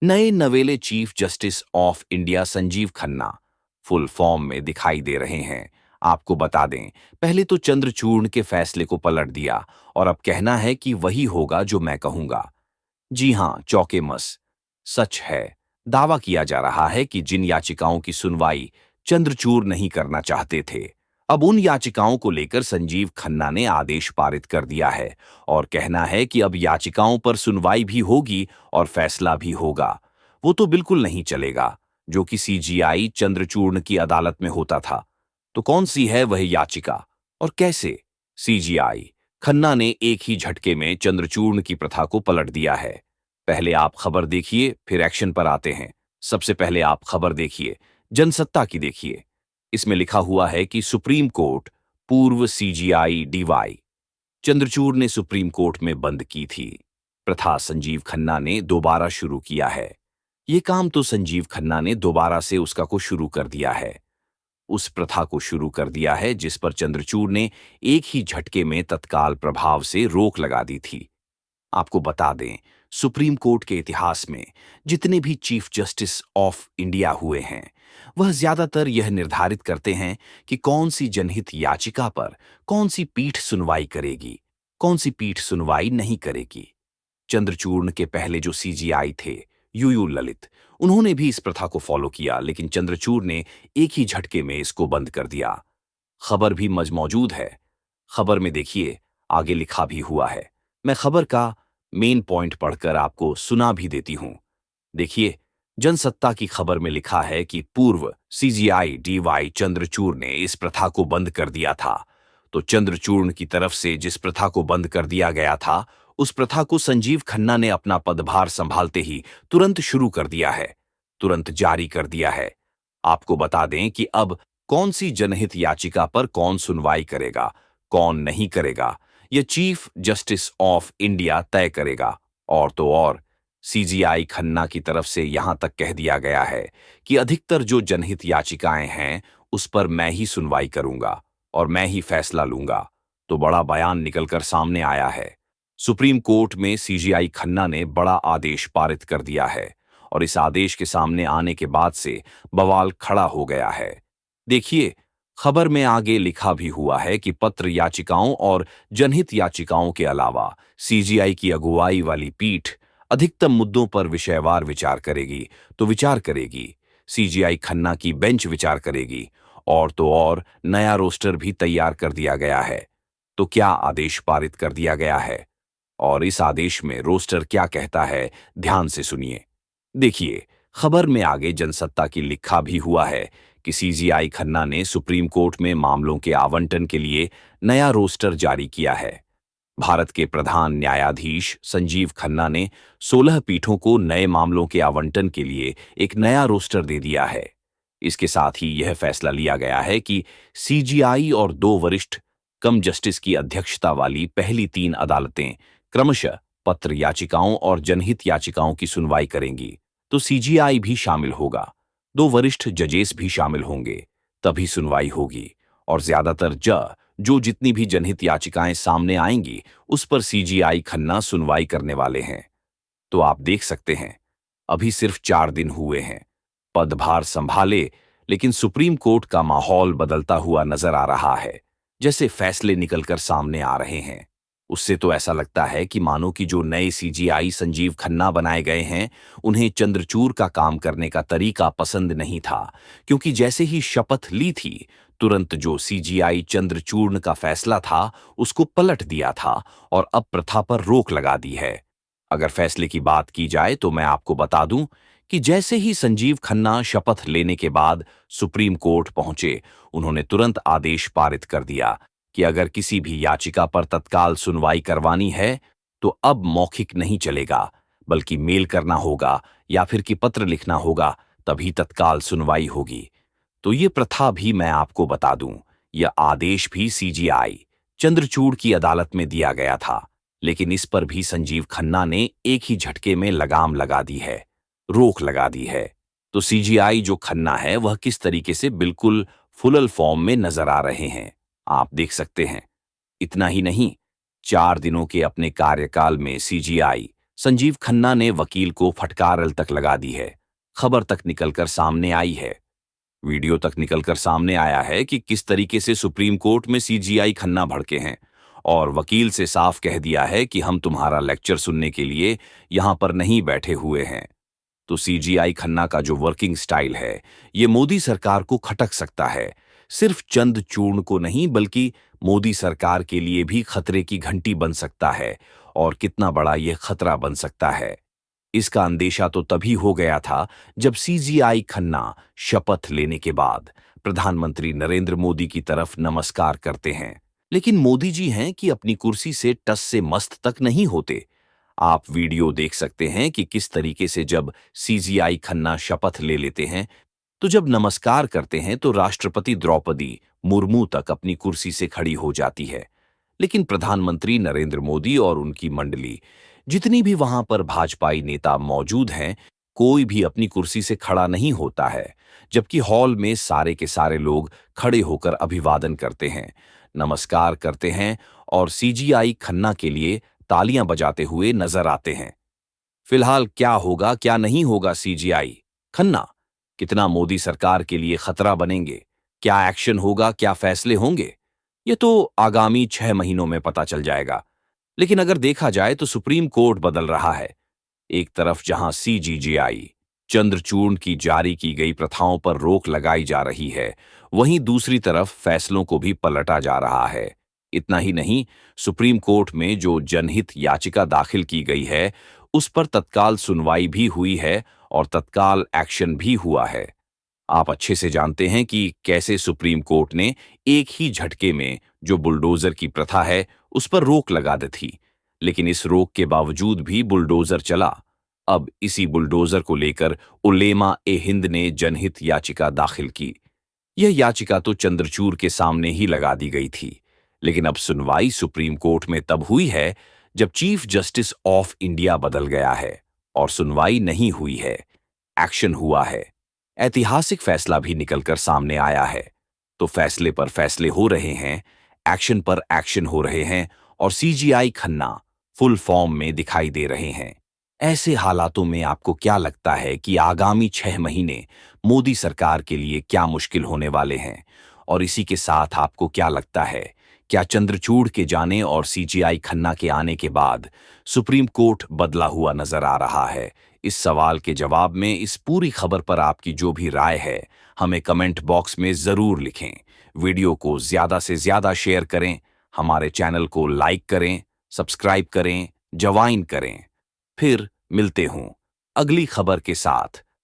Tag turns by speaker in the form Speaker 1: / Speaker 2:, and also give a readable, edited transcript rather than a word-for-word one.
Speaker 1: नए नवेले chief justice of India Sanjiv Khanna full form में दिखाई दे रहे हैं। आपको बता दें, पहले तो चंद्रचूड़ के फैसले को पलट दिया और अब कहना है कि वही होगा जो मैं कहूंगा। जी हां, चौके मस सच है। दावा किया जा रहा है कि जिन याचिकाओं की सुनवाई चंद्रचूड़ नहीं करना चाहते थे, अब उन याचिकाओं को लेकर संजीव खन्ना ने आदेश पारित कर दिया है और कहना है कि अब याचिकाओं पर सुनवाई भी होगी और फैसला भी होगा। वो तो बिल्कुल नहीं चलेगा जो कि सीजीआई चंद्रचूड़ की अदालत में होता था। तो कौन सी है वह याचिका और कैसे? सीजीआई खन्ना ने एक ही झटके में चंद्रचूड़ की प्रथा को पलट दिया है। पहले आप खबर देखिए, फिर एक्शन पर आते हैं। सबसे पहले आप खबर देखिए, जनसत्ता की देखिए। इसमें लिखा हुआ है कि सुप्रीम कोर्ट पूर्व सीजीआई डीवाई चंद्रचूड़ ने सुप्रीम कोर्ट में बंद की थी। प्रथा संजीव खन्ना ने दोबारा शुरू किया है। ये काम तो संजीव खन्ना ने दोबारा से उसका को शुरू कर दिया है। उस प्रथा को शुरू कर दिया है जिस पर चंद्रचूड़ ने एक ही झटके में तत्काल प्रभाव से रोक लगा दी थी। आपको बता दें, सुप्रीम कोर्ट के इतिहास में जितने भी चीफ जस्टिस ऑफ इंडिया हुए हैं, वह ज्यादातर यह निर्धारित करते हैं कि कौन सी जनहित याचिका पर कौन सी पीठ सुनवाई करेगी, कौन सी पीठ सुनवाई नहीं करेगी। चंद्रचूड़ के पहले जो सीजीआई थे, यूयू ललित, उन्होंने भी इस प्रथा को फॉलो किया, लेकिन चंद्रचूड़ ने एक ही झटके में इसको बंद कर दिया। खबर भी मौजूद है। खबर में देखिए, आगे लिखा भी हुआ है। मैं खबर का मेन पॉइंट पढ़कर आपको सुना भी देती हूं। देखिए, जनसत्ता की खबर में लिखा है कि पूर्व सीजीआई डीवाई चंद्रचूड़ ने इस प्रथा को बंद कर दिया था। तो चंद्रचूड़ की तरफ से जिस प्रथा को बंद कर दिया गया था, उस प्रथा को संजीव खन्ना ने अपना पदभार संभालते ही तुरंत शुरू कर दिया है, तुरंत जारी कर दिया है। आपको बता दें कि अब कौन सी जनहित याचिका पर कौन सुनवाई करेगा, कौन नहीं करेगा, यह चीफ जस्टिस ऑफ इंडिया तय करेगा। और तो और, सीजीआई खन्ना की तरफ से यहां तक कह दिया गया है कि अधिकतर जो जनहित याचिकाएं हैं, उस पर मैं ही सुनवाई करूंगा और मैं ही फैसला लूंगा। तो बड़ा बयान निकलकर सामने आया है। सुप्रीम कोर्ट में सीजीआई खन्ना ने बड़ा आदेश पारित कर दिया है और इस आदेश के सामने आने के बाद से बवाल खड़ा हो गया है। देखिए, खबर में आगे लिखा भी हुआ है कि पत्र याचिकाओं और जनहित याचिकाओं के अलावा सीजीआई की अगुवाई वाली पीठ अधिकतम मुद्दों पर विषयवार विचार करेगी, तो विचार करेगी। सीजीआई खन्ना की बेंच विचार करेगी और तो और नया रोस्टर भी तैयार कर दिया गया है। तो क्या आदेश पारित कर दिया गया है और इस आदेश में रोस्टर क्या कहता है, ध्यान से सुनिए। देखिए, खबर में आगे जनसत्ता की लिखा भी हुआ है कि सीजीआई खन्ना ने सुप्रीम कोर्ट में मामलों के आवंटन के लिए नया रोस्टर जारी किया है। भारत के प्रधान न्यायाधीश संजीव खन्ना ने 16 पीठों को नए मामलों के आवंटन के लिए एक नया रोस्टर दे दिया है। इसके साथ ही यह फैसला लिया गया है कि सीजीआई और 2 वरिष्ठ कम जस्टिस की अध्यक्षता वाली पहली 3 अदालतें क्रमशः पत्र याचिकाओं और जनहित याचिकाओं की सुनवाई करेंगी। तो सीजीआई भी शामिल होगा, 2 वरिष्ठ जजेस भी शामिल होंगे, तभी सुनवाई होगी। और ज्यादातर जो जितनी भी जनहित याचिकाएं सामने आएंगी, उस पर सीजीआई खन्ना सुनवाई करने वाले हैं। तो आप देख सकते हैं, अभी सिर्फ 4 दिन हुए हैं पदभार संभाले, लेकिन सुप्रीम कोर्ट का माहौल बदलता हुआ नजर आ रहा है। जैसे फैसले निकलकर सामने आ रहे हैं, उससे तो ऐसा लगता है कि मानो कि जो नए सीजीआई संजीव खन्ना बनाए गए हैं, उन्हें चंद्रचूड़ का काम करने का तरीका पसंद नहीं था, क्योंकि जैसे ही शपथ ली थी, तुरंत जो सीजीआई चंद्रचूड़ का फैसला था, उसको पलट दिया था और अब प्रथा पर रोक लगा दी है। अगर फैसले की बात की जाए तो मैं आपको बता दूं कि जैसे ही संजीव खन्ना शपथ लेने के बाद सुप्रीम कोर्ट पहुंचे, उन्होंने तुरंत आदेश पारित कर दिया कि अगर किसी भी याचिका पर तत्काल सुनवाई करवानी है, तो अब मौखिक नहीं चलेगा, बल्कि मेल करना होगा या फिर कि पत्र लिखना होगा, तभी तत्काल सुनवाई होगी। तो ये प्रथा भी मैं आपको बता दूं, यह आदेश भी सीजीआई चंद्रचूड़ की अदालत में दिया गया था, लेकिन इस पर भी संजीव खन्ना ने एक ही झटके में लगाम लगा दी है, रोक लगा दी है। तो सीजीआई जो खन्ना है, वह किस तरीके से बिल्कुल फुलल फॉर्म में नजर आ रहे हैं, आप देख सकते हैं। इतना ही नहीं, 4 दिनों के अपने कार्यकाल में सीजीआई संजीव खन्ना ने वकील को फटकार तक लगा दी है। खबर तक निकलकर सामने आई है, वीडियो तक निकलकर सामने आया है कि किस तरीके से सुप्रीम कोर्ट में सीजीआई खन्ना भड़के हैं और वकील से साफ कह दिया है कि हम तुम्हारा लेक्चर सुनने के लिए यहां पर नहीं बैठे हुए हैं। तो सीजीआई खन्ना का जो वर्किंग स्टाइल है, ये मोदी सरकार को खटक सकता है। सिर्फ चंद चूर्ण को नहीं, बल्कि मोदी सरकार के लिए भी खतरे की घंटी बन सकता है। और कितना बड़ा यह खतरा बन सकता है, इसका अंदेशा तो तभी हो गया था जब सीजीआई खन्ना शपथ लेने के बाद प्रधानमंत्री नरेंद्र मोदी की तरफ नमस्कार करते हैं। लेकिन मोदी जी हैं कि अपनी कुर्सी से टस से मस्त तक नहीं होते। आप वीडियो देख सकते हैं कि किस तरीके से जब सीजीआई खन्ना शपथ ले लेते हैं, तो जब नमस्कार करते हैं तो राष्ट्रपति द्रौपदी मुर्मू तक अपनी कुर्सी से खड़ी हो जाती है। लेकिन प्रधानमंत्री नरेंद्र मोदी और उनकी मंडली, जितनी भी वहां पर भाजपाई नेता मौजूद हैं, कोई भी अपनी कुर्सी से खड़ा नहीं होता है। जबकि हॉल में सारे के सारे लोग खड़े होकर अभिवादन करते हैं, नमस्कार करते हैं और सीजीआई खन्ना के लिए तालियां बजाते हुए नजर आते हैं। फिलहाल क्या होगा क्या नहीं होगा, सीजीआई खन्ना कितना मोदी सरकार के लिए खतरा बनेंगे, क्या एक्शन होगा, क्या फैसले होंगे, ये तो आगामी 6 महीनों में पता चल जाएगा। लेकिन अगर देखा जाए तो सुप्रीम कोर्ट बदल रहा है। एक तरफ जहां सीजीजीआई चंद्रचूड़ की जारी की गई प्रथाओं पर रोक लगाई जा रही है, वहीं दूसरी तरफ फैसलों को भी पलटा जा रहा है। इतना ही नहीं, सुप्रीम कोर्ट में जो जनहित याचिका दाखिल की गई है, उस पर तत्काल सुनवाई भी हुई है और तत्काल एक्शन भी हुआ है। आप अच्छे से जानते हैं कि कैसे सुप्रीम कोर्ट ने एक ही झटके में जो बुलडोजर की प्रथा है, उस पर रोक लगा दी थी। लेकिन इस रोक के बावजूद भी बुलडोजर चला। अब इसी बुलडोजर को लेकर उलेमा ए हिंद ने जनहित याचिका दाखिल की। यह याचिका तो चंद्रचूड़ के सामने ही लगा दी गई थी। लेकिन अब सुनवाई सुप्रीम कोर्ट में तब हुई है जब चीफ जस्टिस ऑफ इंडिया बदल गया है और सुनवाई नहीं हुई है, एक्शन हुआ है। ऐतिहासिक फैसला भी निकलकर सामने आया है। तो फैसले पर फैसले हो रहे हैं, एक्शन पर एक्शन हो रहे हैं और सीजीआई खन्ना फुल फॉर्म में दिखाई दे रहे हैं। ऐसे हालातों में आपको क्या लगता है कि आगामी 6 महीने मोदी सरकार के लिए क्या मुश्किल होने वाले हैं? और इसी के साथ आपको क्या लगता है, क्या चंद्रचूड़ के जाने और सीजीआई खन्ना के आने के बाद सुप्रीम कोर्ट बदला हुआ नजर आ रहा है? इस सवाल के जवाब में इस पूरी खबर पर आपकी जो भी राय है, हमें कमेंट बॉक्स में जरूर लिखें। वीडियो को ज्यादा से ज्यादा शेयर करें, हमारे चैनल को लाइक करें, सब्सक्राइब करें, ज्वाइन करें। फिर मिलते हूं अगली खबर के साथ।